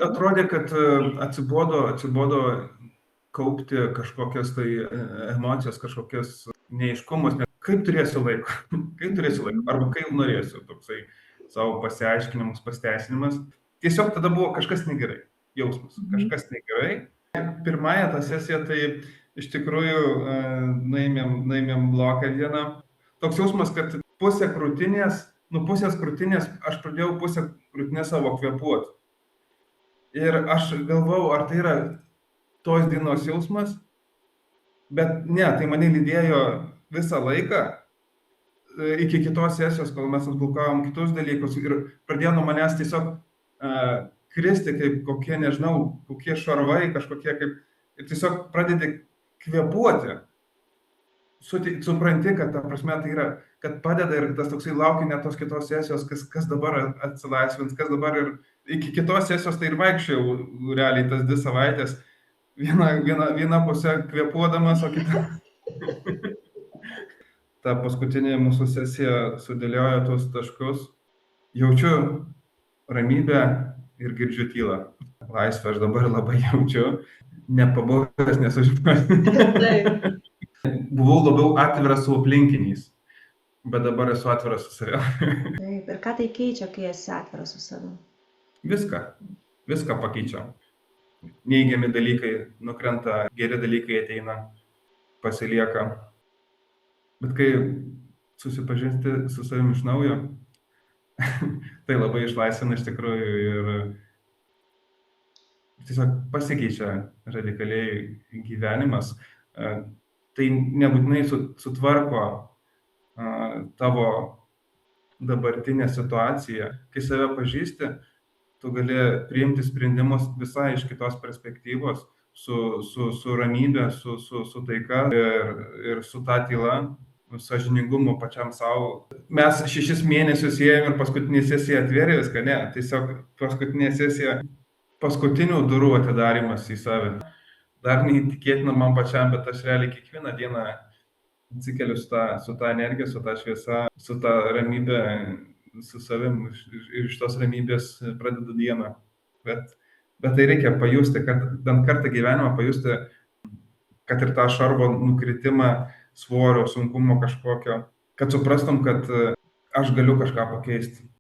atrodė, kad atsibodo kaupti kažkokias tai emocijas, kažkokias neaiškumus, kaip turėsiu laiko, arba kaip norėsiu, toksai savo pasiaiškinimus, pasteisinimas. Tiesiog tada buvo kažkas negerai, jausmas, kažkas negerai. Pirmąją tą sesiją tai iš tikrųjų nuėmėm bloką dieną. Toks jausmas, kad pusės krūtinės aš pradėjau pusę krūtinės savo kvėpuoti. Ir aš galvau, ar tai yra tos dienos jausmas, bet ne, tai mane lydėjo visą laiką iki kitos sesijos, kol mes atblokavom kitus dalykus ir pradėjo nuo manęs tiesiog kristi kaip kokie, nežinau, kokie šarvai, kažkokie kaip, ir tiesiog pradedi kvėpuoti. Supranti, kad ta prasme tai yra, kad padeda ir tas toksai laukia net tos kitos sesijos, kas dabar atsilaisvins, kas dabar ir iki kitos sesijos tai ir vaikščiau realiai tas 2 savaitės, viena pusė kvėpuodamas, o kita. Ta paskutinė mūsų sesija sudėliojo tuos taškus. Jaučiu ramybę ir girdžiu tylą. Laisvę aš dabar labai jaučiu. Nepabuvęs, nesužinojęs. Buvau labiau atviras su aplinkiniais, bet dabar esu atviras su savimi. Taip, ir ką tai keičia, kai esi atviras su savimi? Viską pakeičia. Neigiami dalykai nukrenta, geri dalykai ateina, pasilieka. Bet kai susipažinti su savimi iš naujo, tai labai išlaisvina iš tikrųjų ir tiesiog pasikeičia radikaliai gyvenimas. Tai nebūtinai sutvarko tavo dabartinę situaciją. Kai save pažįsti, tu gali priimti sprendimus visai iš kitos perspektyvos, su ramybė, su taika ir su ta tyla, sąžiningumu pačiam savo. Mes 6 mėnesius ėjom ir paskutinė sesija atvėrė viską, ne, tiesiog paskutinė sesija, paskutinių durų atidarimas į save. Dar neįtikėtina man pačiam, bet aš realiai kiekvieną dieną atsikeliu su ta energija, su ta šviesa, su ta ramybė, su savim, ir iš tos ramybės pradedu dieną. Bet tai reikia pajusti, kad bent kartą gyvenimą pajusti, kad ir tą šarvo nukritimą, svorio, sunkumo kažkokio, kad suprastum, kad aš galiu kažką pakeisti.